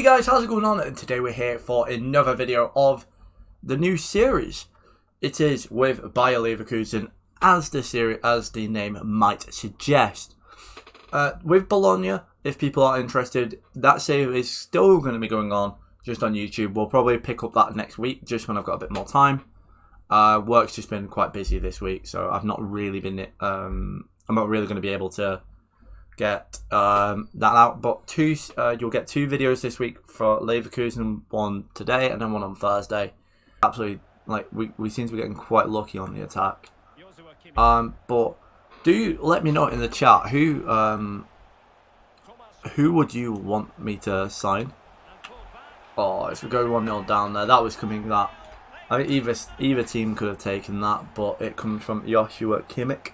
Hey guys, how's it going on? And today we're here for another video of the new series. It is with Bayer Leverkusen, as the name might suggest. With Bologna, if people are interested, that save is still going to be going on just on YouTube. We'll probably pick up that next week, just when I've got a bit more time. Work's just been quite busy this week, so I've not really been. I'm not really going to be able to get that out. But you'll get two videos this week for Leverkusen, one today and then one on Thursday. Absolutely, like we seem to be getting quite lucky on the attack. But do let me know in the chat who would you want me to sign? Oh, if we go 1-0 down there, that was coming. That I mean, either team could have taken that, but it comes from Joshua Kimmich.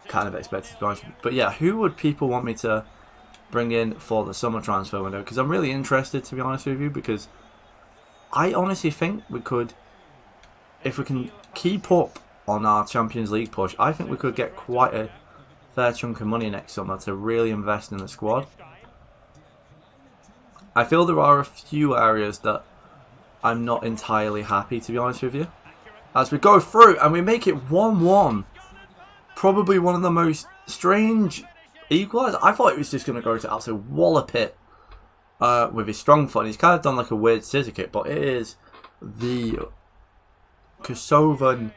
Kind of expected to be honest. But yeah, who would people want me to bring in for the summer transfer window? Because I'm really interested, to be honest with you, because I honestly think we could, if we can keep up on our Champions League push, I think we could get quite a fair chunk of money next summer to really invest in the squad. I feel there are a few areas that I'm not entirely happy, to be honest with you. As we go through and we make it 1-1. Probably one of the most strange equalisers. I thought it was just going to go to absolute wallop it with his strong foot. And he's kind of done like a weird scissor kick, but it is the Kosovan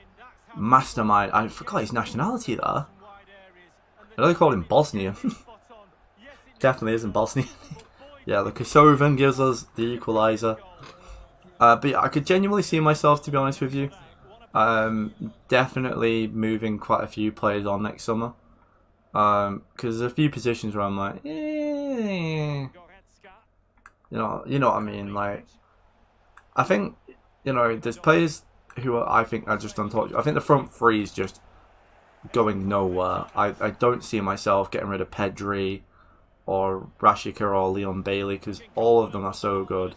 mastermind. I forgot his nationality there. I know they call him Bosnian. Definitely isn't Bosnian. Yeah, the Kosovan gives us the equaliser. But yeah, I could genuinely see myself, to be honest with you, definitely moving quite a few players on next summer. Because there's a few positions where I'm like, you know what I mean. Like, I think, there's players who I think are just untouchable. I think the front three is just going nowhere. I don't see myself getting rid of Pedri or Rashika or Leon Bailey, because all of them are so good.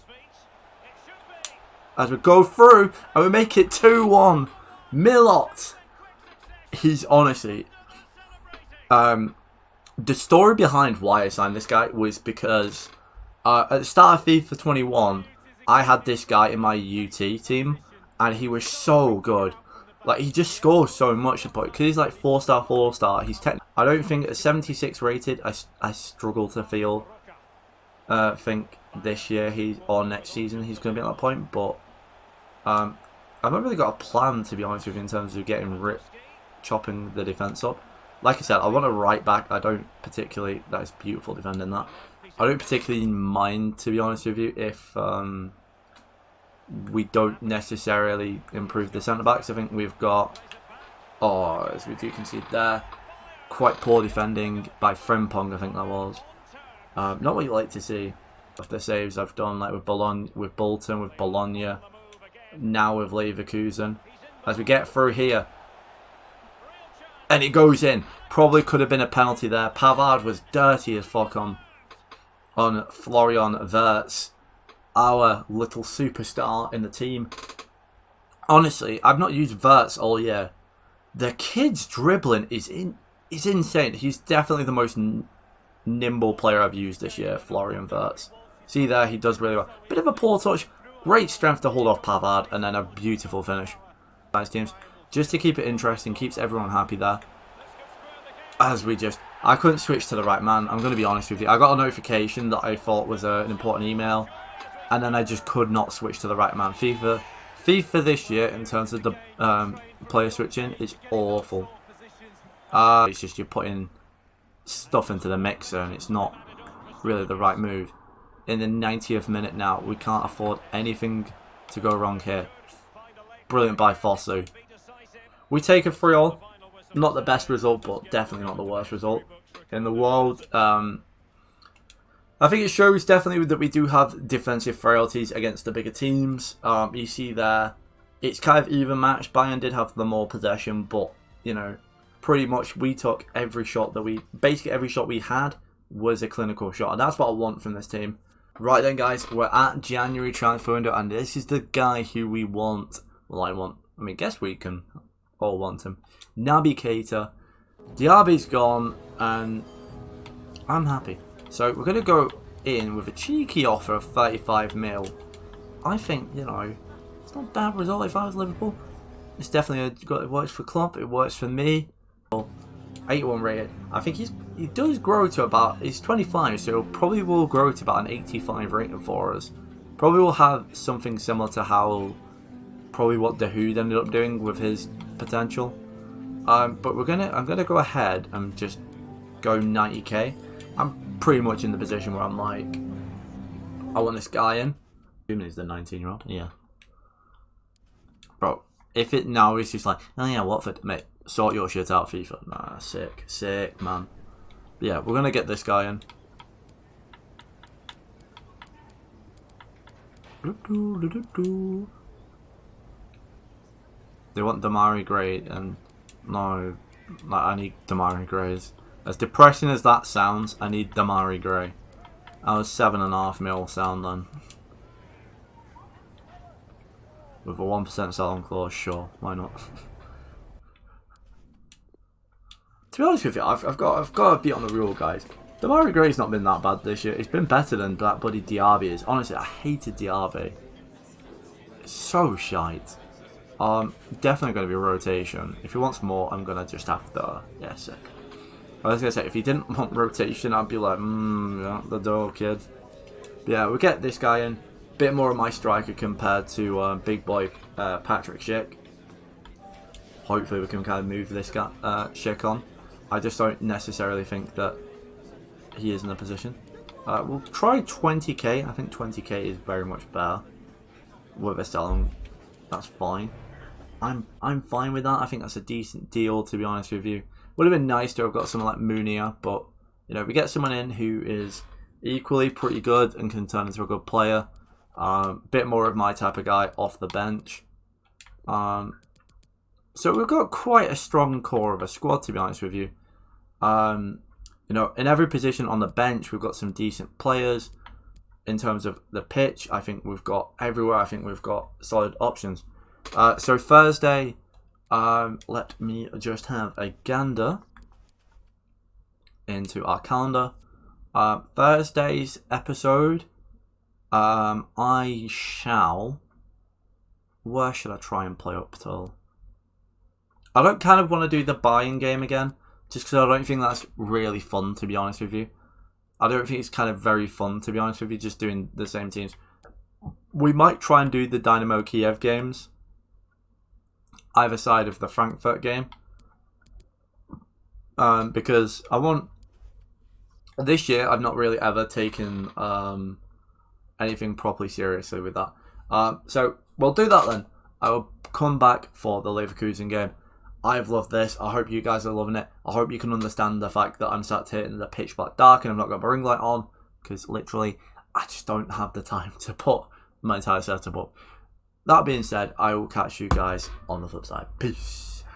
As we go through and we make it 2-1. Milot. He's honestly... the story behind why I signed this guy was because at the start of FIFA 21, I had this guy in my UT team and he was so good. Like, he just scores so much, because he's like 4-star, 4-star. He's I don't think at 76 rated, I struggle to think this year or next season he's going to be at that point. But I've not really got a plan, to be honest with you, in terms of chopping the defence up. Like I said, I want a right back. I don't particularly... That is beautiful defending that. I don't particularly mind, to be honest with you, if we don't necessarily improve the centre-backs. I think we've got... Oh, as we do concede there, quite poor defending by Frimpong, I think that was. Not what you like to see. The saves I've done, like with Bolton, with Bologna, now with Leverkusen. As we get through here, and it goes in. Probably could have been a penalty there. Pavard was dirty as fuck on Florian Wirtz, our little superstar in the team. Honestly, I've not used Wirtz all year. The kid's dribbling is insane. He's definitely the most nimble player I've used this year, Florian Wirtz. See there, he does really well. Bit of a poor touch. Great strength to hold off Pavard, and then a beautiful finish. Nice teams. Just to keep it interesting, keeps everyone happy there. As I couldn't switch to the right man. I'm going to be honest with you. I got a notification that I thought was an important email, and then I just could not switch to the right man. FIFA this year, in terms of the player switching, is awful. It's just you're putting stuff into the mixer, and it's not really the right move. In the 90th minute now, we can't afford anything to go wrong here. Brilliant by Fosu. We take a 3-0. Not the best result, but definitely not the worst result in the world. I think it shows definitely that we do have defensive frailties against the bigger teams. You see there, it's kind of even matched. Bayern did have the more possession, but, pretty much we took every shot basically every shot we had was a clinical shot. And that's what I want from this team. Right then, guys, we're at January transfer window, and this is the guy who we want. Well, I mean, guess we can all want him. Naby Keita. Diaby's gone, and I'm happy. So we're going to go in with a cheeky offer of 35 mil. I think, you know, it's not a bad result if I was Liverpool. It's definitely it works for Klopp, it works for me. 81 rated. I think he does grow to about, he's 25, so probably will grow to about an 85 rating for us. Probably will have something similar to how probably what De Hood ended up doing with his potential. But I'm gonna go ahead and just go 90k. I'm pretty much in the position where I'm like, I want this guy in. Assuming he's the 19-year-old. Yeah. Bro, if it now is just like, oh yeah, Watford, mate, sort your shit out, FIFA. Nah, sick, man. But yeah, we're gonna get this guy in. They want Damari Gray, and no, like, I need Damari Grays. As depressing as that sounds, I need Damari Gray. I was 7.5 mil sound then. With a 1% sell-on clause, sure, why not? To be honest with you, I've got to be on the rule, guys. Damari Gray's not been that bad this year. It's been better than that buddy Diaby is. Honestly, I hated Diaby. It's so shite. Definitely going to be a rotation. If he wants more, I'm going to just have to... Yeah, sick. I was going to say, if he didn't want rotation, I'd be like, yeah, the door, kid. But yeah, we'll get this guy in. Bit more of my striker compared to big boy Patrick Schick. Hopefully we can kind of move this guy, Schick on. I just don't necessarily think that he is in a position. We'll try 20k. I think 20k is very much better. With a selling, that's fine. I'm fine with that. I think that's a decent deal, to be honest with you. Would have been nice to have got someone like Munir, but you know, we get someone in who is equally pretty good and can turn into a good player. Bit more of my type of guy off the bench. So we've got quite a strong core of a squad, to be honest with you. You know, in every position on the bench, we've got some decent players. In terms of the pitch, I think we've got everywhere. I think we've got solid options. So Thursday, let me just have a gander into our calendar. Thursday's episode, I shall... Where should I try and play up till? I don't kind of want to do the Bayern game again, just because I don't think that's really fun, to be honest with you. I don't think it's kind of very fun, to be honest with you, just doing the same teams. We might try and do the Dynamo Kiev games, either side of the Frankfurt game, because I want... This year, I've not really ever taken anything properly seriously with that. So, we'll do that then. I will come back for the Leverkusen game. I've loved this. I hope you guys are loving it. I hope you can understand the fact that I'm sat here in the pitch black dark and I've not got my ring light on, because literally, I just don't have the time to put my entire setup up. That being said, I will catch you guys on the flip side. Peace.